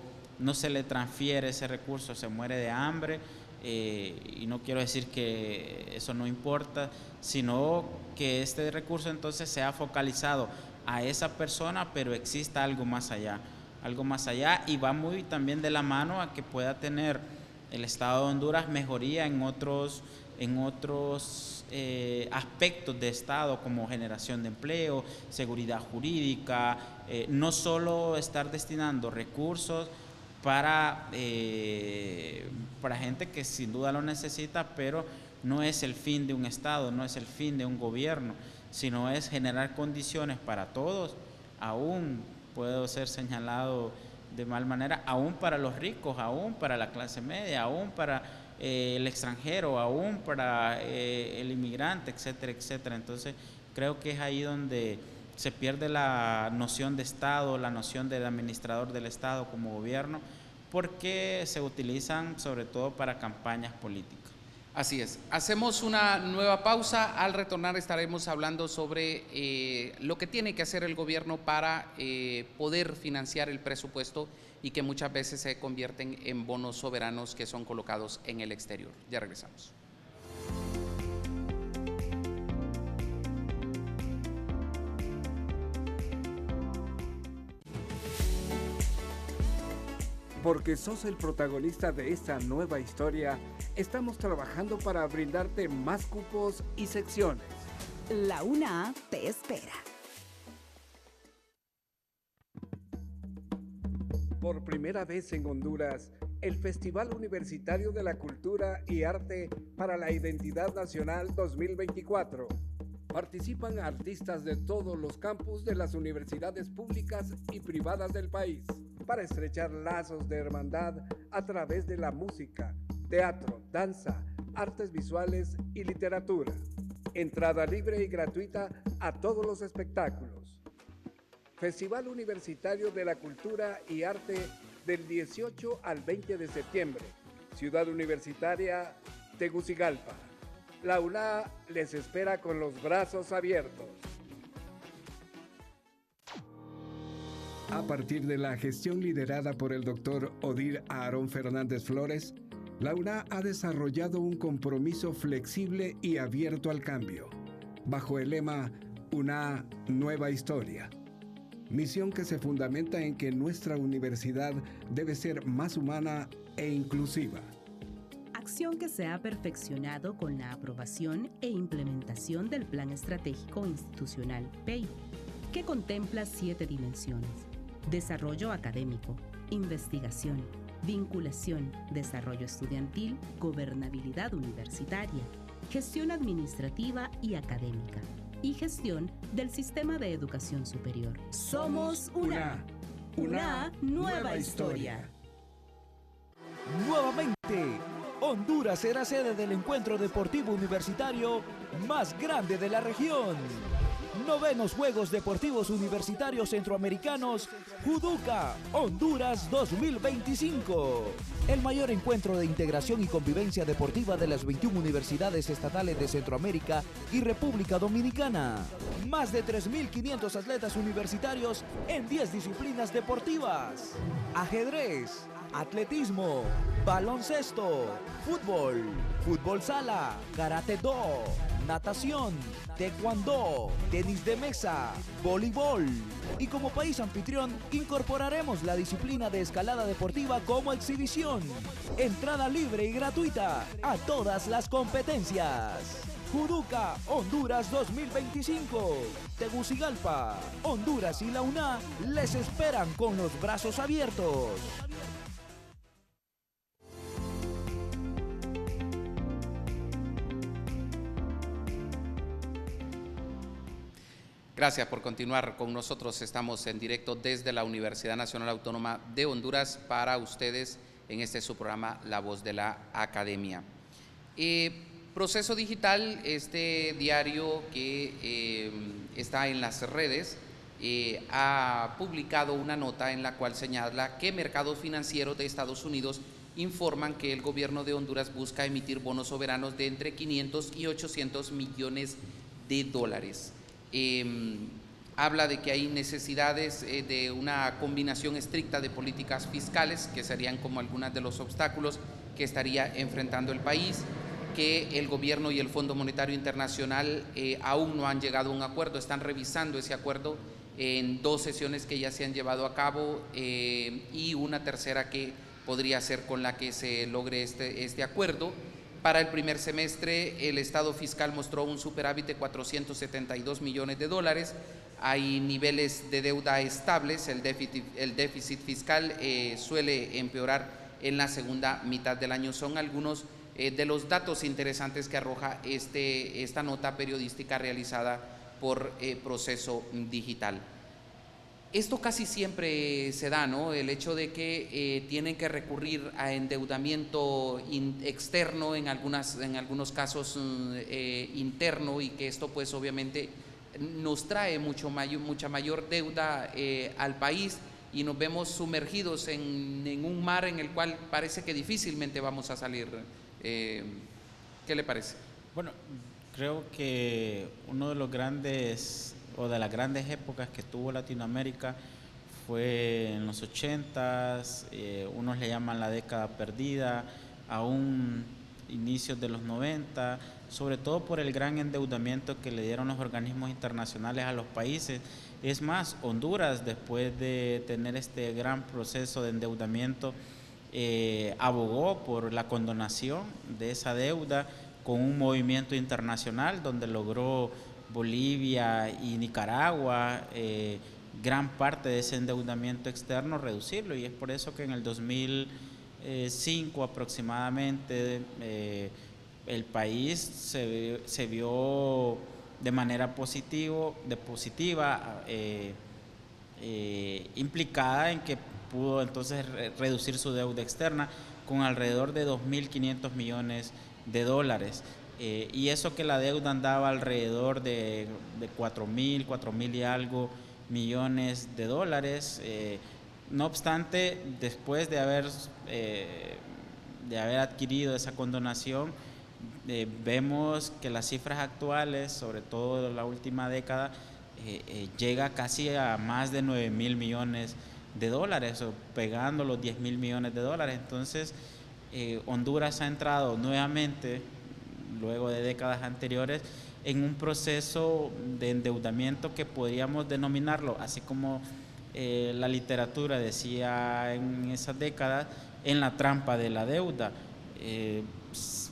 se le transfiere ese recurso, se muere de hambre, y no quiero decir que eso no importa, sino que este recurso entonces sea focalizado a esa persona, pero exista algo más allá, y va muy también de la mano a que pueda tener el Estado de Honduras mejoría en otros aspectos de Estado, como generación de empleo, seguridad jurídica, no solo estar destinando recursos para gente que sin duda lo necesita, pero no es el fin de un Estado, no es el fin de un gobierno, sino es generar condiciones para todos, aún puedo ser señalado de mal manera, aún para los ricos, aún para la clase media, aún para el extranjero, aún para el inmigrante, etcétera, etcétera. Entonces creo que es ahí donde se pierde la noción de Estado, la noción del administrador del Estado como gobierno, porque se utilizan sobre todo para campañas políticas. Así es. Hacemos una nueva pausa. Al retornar estaremos hablando sobre lo que tiene que hacer el gobierno para poder financiar el presupuesto y que muchas veces se convierten en bonos soberanos que son colocados en el exterior. Ya regresamos. Porque sos el protagonista de esta nueva historia, estamos trabajando para brindarte más cupos y secciones. La UNA te espera. Por primera vez en Honduras, el Festival Universitario de la Cultura y Arte para la Identidad Nacional 2024. Participan artistas de todos los campus de las universidades públicas y privadas del país, para estrechar lazos de hermandad a través de la música, teatro, danza, artes visuales y literatura. Entrada libre y gratuita a todos los espectáculos. Festival Universitario de la Cultura y Arte del 18 al 20 de septiembre. Ciudad Universitaria, Tegucigalpa. La UNA les espera con los brazos abiertos. A partir de la gestión liderada por el doctor Odir Aarón Fernández Flores, la UNA ha desarrollado un compromiso flexible y abierto al cambio, bajo el lema UNA Nueva Historia. Misión que se fundamenta en que nuestra universidad debe ser más humana e inclusiva. Acción que se ha perfeccionado con la aprobación e implementación del Plan Estratégico Institucional PEI, que contempla 7 dimensiones: desarrollo académico, investigación, vinculación, desarrollo estudiantil, gobernabilidad universitaria, gestión administrativa y académica, y gestión del sistema de educación superior. Somos UNA. UNA Nueva Historia. Nuevamente, Honduras será sede del encuentro deportivo universitario más grande de la región. 9º Juegos Deportivos Universitarios Centroamericanos, Juduca, Honduras 2025. El mayor encuentro de integración y convivencia deportiva de las 21 universidades estatales de Centroamérica y República Dominicana. Más de 3.500 atletas universitarios en 10 disciplinas deportivas: ajedrez, atletismo, baloncesto, fútbol, fútbol sala, karate-do, natación, taekwondo, tenis de mesa, voleibol. Y como país anfitrión, incorporaremos la disciplina de escalada deportiva como exhibición. Entrada libre y gratuita a todas las competencias. Juduca, Honduras 2025. Tegucigalpa, Honduras y la UNA les esperan con los brazos abiertos. Gracias por continuar con nosotros. Estamos en directo desde la Universidad Nacional Autónoma de Honduras para ustedes en este su programa La Voz de la Academia. Proceso Digital, este diario que está en las redes, ha publicado una nota en la cual señala que mercados financieros de Estados Unidos informan que el gobierno de Honduras busca emitir bonos soberanos de entre 500 y 800 millones de dólares. Habla de que hay necesidades de una combinación estricta de políticas fiscales, que serían como algunos de los obstáculos que estaría enfrentando el país, que el gobierno y el Fondo Monetario Internacional aún no han llegado a un acuerdo, están revisando ese acuerdo en 2 sesiones que ya se han llevado a cabo y una tercera que podría ser con la que se logre este acuerdo. Para el primer semestre el estado fiscal mostró un superávit de 472 millones de dólares, hay niveles de deuda estables, el déficit fiscal suele empeorar en la segunda mitad del año. Son algunos de los datos interesantes que arroja esta nota periodística realizada por Proceso Digital. Esto casi siempre se da, ¿no? El hecho de que tienen que recurrir a endeudamiento externo, en algunos casos interno, y que esto pues obviamente nos trae mucha mayor deuda al país, y nos vemos sumergidos en un mar en el cual parece que difícilmente vamos a salir. ¿Qué le parece? Bueno, creo que uno de los grandes o de las grandes épocas que tuvo Latinoamérica fue en los 80s, unos le llaman la década perdida, aún inicios de los 90, sobre todo por el gran endeudamiento que le dieron los organismos internacionales a los países. Es más, Honduras, después de tener este gran proceso de endeudamiento, abogó por la condonación de esa deuda con un movimiento internacional donde logró Bolivia y Nicaragua gran parte de ese endeudamiento externo reducirlo, y es por eso que en el 2005 aproximadamente el país se vio de manera positiva implicada en que pudo entonces reducir su deuda externa con alrededor de 2.500 millones de dólares. Y eso que la deuda andaba alrededor de 4.000 y algo millones de dólares. No obstante, después de haber adquirido esa condonación, vemos que las cifras actuales, sobre todo en la última década, llega casi a más de 9.000 millones de dólares, o pegando los 10.000 millones de dólares. Entonces, Honduras ha entrado nuevamente, luego de décadas anteriores, en un proceso de endeudamiento que podríamos denominarlo, así como la literatura decía en esas décadas, en la trampa de la deuda.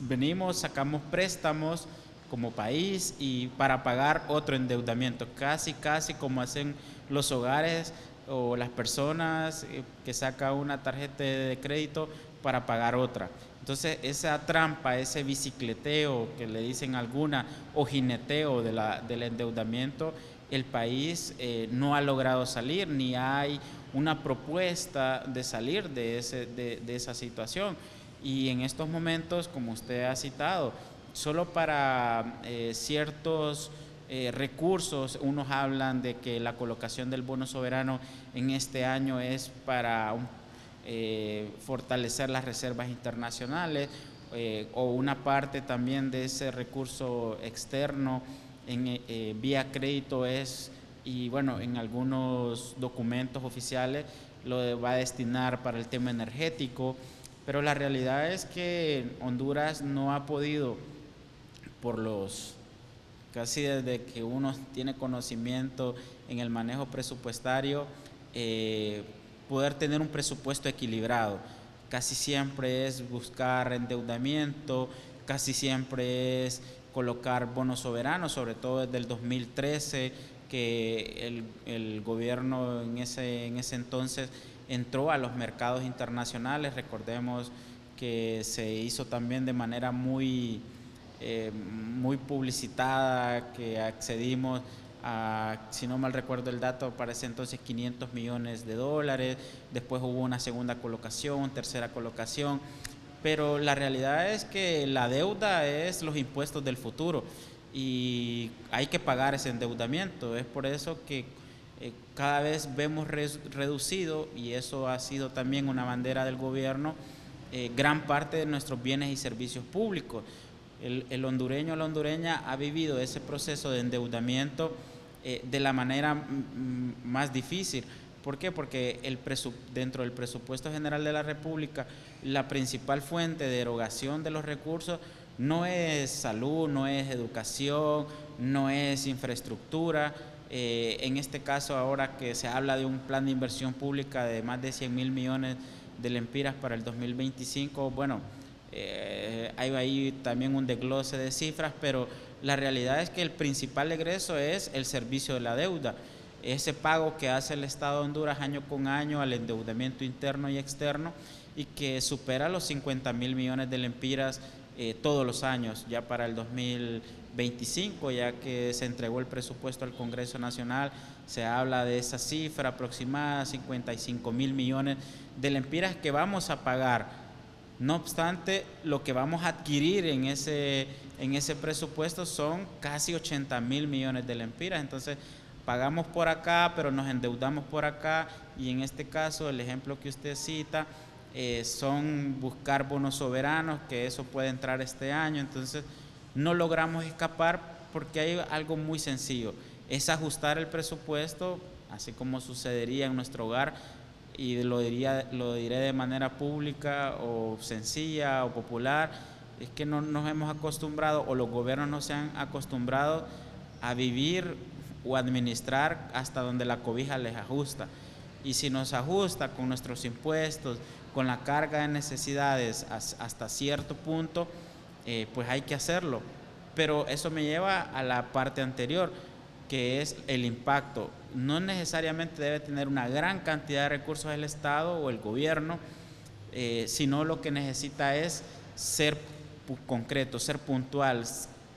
Venimos, sacamos préstamos como país y para pagar otro endeudamiento, casi como hacen los hogares o las personas que sacan una tarjeta de crédito para pagar otra. Entonces, esa trampa, ese bicicleteo que le dicen alguna, o jineteo del endeudamiento, el país no ha logrado salir, ni hay una propuesta de salir de esa situación. Y en estos momentos, como usted ha citado, solo para ciertos recursos, unos hablan de que la colocación del bono soberano en este año es para fortalecer las reservas internacionales, o una parte también de ese recurso externo vía crédito y bueno, en algunos documentos oficiales lo va a destinar para el tema energético, pero la realidad es que Honduras no ha podido, casi desde que uno tiene conocimiento en el manejo presupuestario, poder tener un presupuesto equilibrado. Casi siempre es buscar endeudamiento, casi siempre es colocar bonos soberanos, sobre todo desde el 2013, que el gobierno en ese entonces entró a los mercados internacionales. Recordemos que se hizo también de manera muy publicitada, que accedimos a, si no mal recuerdo el dato, para ese entonces 500 millones de dólares, después hubo una segunda colocación, tercera colocación, pero la realidad es que la deuda es los impuestos del futuro y hay que pagar ese endeudamiento. Es por eso que cada vez vemos reducido, y eso ha sido también una bandera del gobierno, gran parte de nuestros bienes y servicios públicos. El hondureño o la hondureña ha vivido ese proceso de endeudamiento de la manera más difícil. ¿Por qué? Porque dentro del presupuesto general de la República, la principal fuente de erogación de los recursos no es salud, no es educación, no es infraestructura, En este caso, ahora que se habla de un plan de inversión pública de más de 100.000 millones de lempiras para el 2025, bueno, hay ahí también un desglose de cifras, pero la realidad es que el principal egreso es el servicio de la deuda, ese pago que hace el Estado de Honduras año con año al endeudamiento interno y externo, y que supera los 50.000 millones de lempiras todos los años, ya para el 2025, ya que se entregó el presupuesto al Congreso Nacional, se habla de esa cifra aproximada, 55.000 millones de lempiras que vamos a pagar. No obstante, lo que vamos a adquirir en ese presupuesto son casi 80.000 millones de lempiras. Entonces, pagamos por acá, pero nos endeudamos por acá, y en este caso, el ejemplo que usted cita, son buscar bonos soberanos, que eso puede entrar este año. Entonces, no logramos escapar porque hay algo muy sencillo, es ajustar el presupuesto, así como sucedería en nuestro hogar, y lo diré de manera pública o sencilla o popular, es que no nos hemos acostumbrado, o los gobiernos no se han acostumbrado a vivir o administrar hasta donde la cobija les ajusta. Y si nos ajusta con nuestros impuestos, con la carga de necesidades hasta cierto punto, pues hay que hacerlo. Pero eso me lleva a la parte anterior, que es el impacto. No necesariamente debe tener una gran cantidad de recursos el Estado o el gobierno, sino lo que necesita es ser concreto, ser puntual,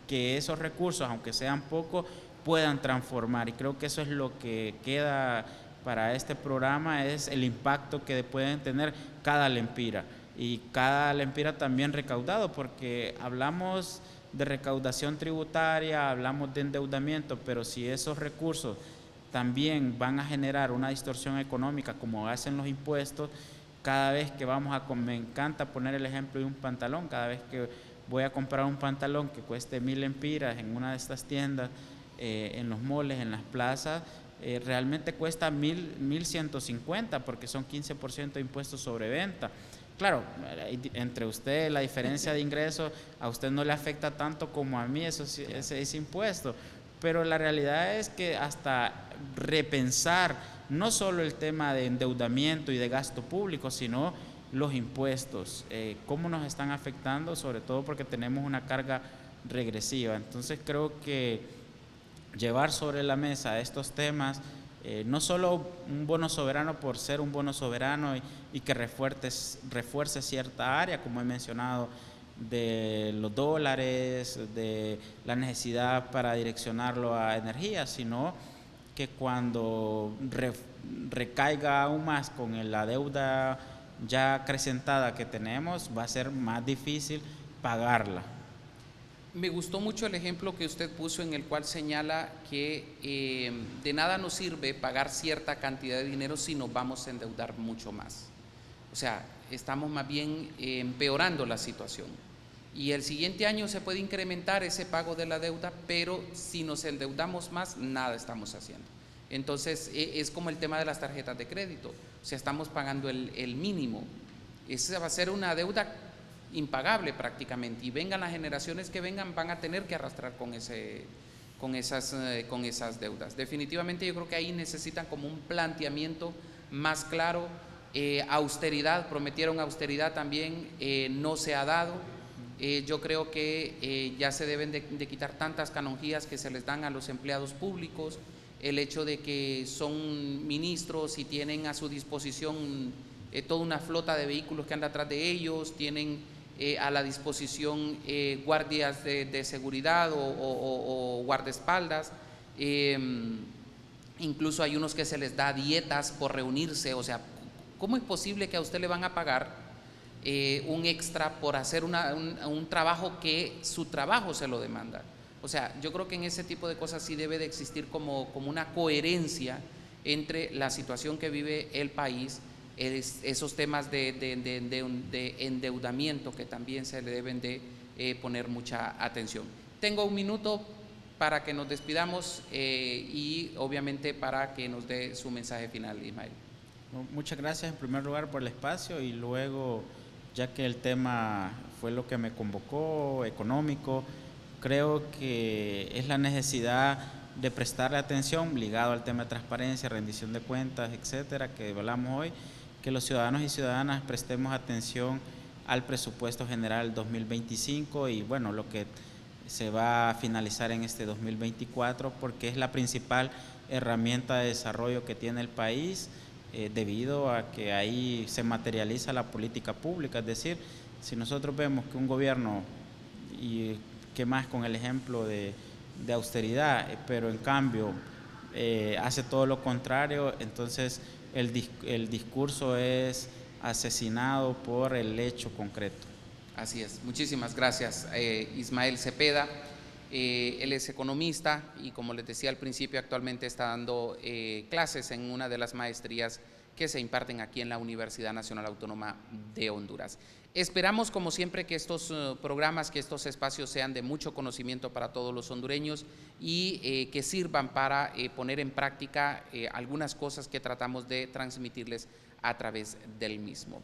que esos recursos, aunque sean pocos, puedan transformar. Y creo que eso es lo que queda para este programa, es el impacto que pueden tener cada lempira, y cada lempira también recaudado, porque hablamos de recaudación tributaria, hablamos de endeudamiento, pero si esos recursos también van a generar una distorsión económica como hacen los impuestos, cada vez que me encanta poner el ejemplo de un pantalón, cada vez que voy a comprar un pantalón que cueste 1.000 lempiras en una de estas tiendas, en los moles, en las plazas, realmente cuesta 1.150, porque son 15% de impuestos sobre venta. Claro, entre usted la diferencia de ingresos a usted no le afecta tanto como a mí ese impuesto, pero la realidad es que hasta repensar no solo el tema de endeudamiento y de gasto público, sino los impuestos, cómo nos están afectando, sobre todo porque tenemos una carga regresiva. Entonces creo que llevar sobre la mesa estos temas, no solo un bono soberano por ser un bono soberano y que refuerce cierta área, como he mencionado, de los dólares, de la necesidad para direccionarlo a energía, sino que cuando recaiga aún más con la deuda ya acrecentada que tenemos, va a ser más difícil pagarla. Me gustó mucho el ejemplo que usted puso, en el cual señala que de nada nos sirve pagar cierta cantidad de dinero si nos vamos a endeudar mucho más. O sea, estamos más bien empeorando la situación. Y el siguiente año se puede incrementar ese pago de la deuda, pero si nos endeudamos más, nada estamos haciendo. Entonces, es como el tema de las tarjetas de crédito. O sea, estamos pagando el mínimo. Esa va a ser una deuda impagable prácticamente, y vengan las generaciones que vengan, van a tener que arrastrar con esas deudas. Definitivamente yo creo que ahí necesitan como un planteamiento más claro. Austeridad, prometieron austeridad también, no se ha dado. Yo creo que ya se deben de quitar tantas canonjías que se les dan a los empleados públicos, el hecho de que son ministros y tienen a su disposición toda una flota de vehículos que anda atrás de ellos, tienen a la disposición guardias de seguridad o guardaespaldas, incluso hay unos que se les da dietas por reunirse. O sea, ¿cómo es posible que a usted le van a pagar un extra por hacer un trabajo que su trabajo se lo demanda? O sea, yo creo que en ese tipo de cosas sí debe de existir como una coherencia entre la situación que vive el país, esos temas de endeudamiento que también se le deben de poner mucha atención. Tengo un minuto para que nos despidamos y obviamente para que nos dé su mensaje final, Ismael. Muchas gracias en primer lugar por el espacio, y luego, ya que el tema fue lo que me convocó, económico, creo que es la necesidad de prestarle atención, ligado al tema de transparencia, rendición de cuentas, etcétera, que hablamos hoy, que los ciudadanos y ciudadanas prestemos atención al presupuesto general 2025 y bueno, lo que se va a finalizar en este 2024, porque es la principal herramienta de desarrollo que tiene el país, debido a que ahí se materializa la política pública. Es decir, si nosotros vemos que un gobierno, y qué más con el ejemplo de austeridad, pero en cambio hace todo lo contrario, entonces el discurso es asesinado por el hecho concreto. Así es, muchísimas gracias. Ismael Cepeda, él es economista y, como les decía al principio, actualmente está dando clases en una de las maestrías que se imparten aquí en la Universidad Nacional Autónoma de Honduras. Esperamos, como siempre, que estos programas, que estos espacios sean de mucho conocimiento para todos los hondureños y que sirvan para poner en práctica algunas cosas que tratamos de transmitirles a través del mismo.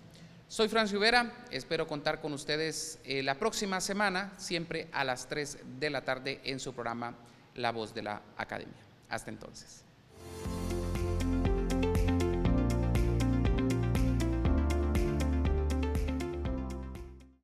Soy Francio Vera, espero contar con ustedes la próxima semana, siempre a las 3 de la tarde en su programa La Voz de la Academia. Hasta entonces.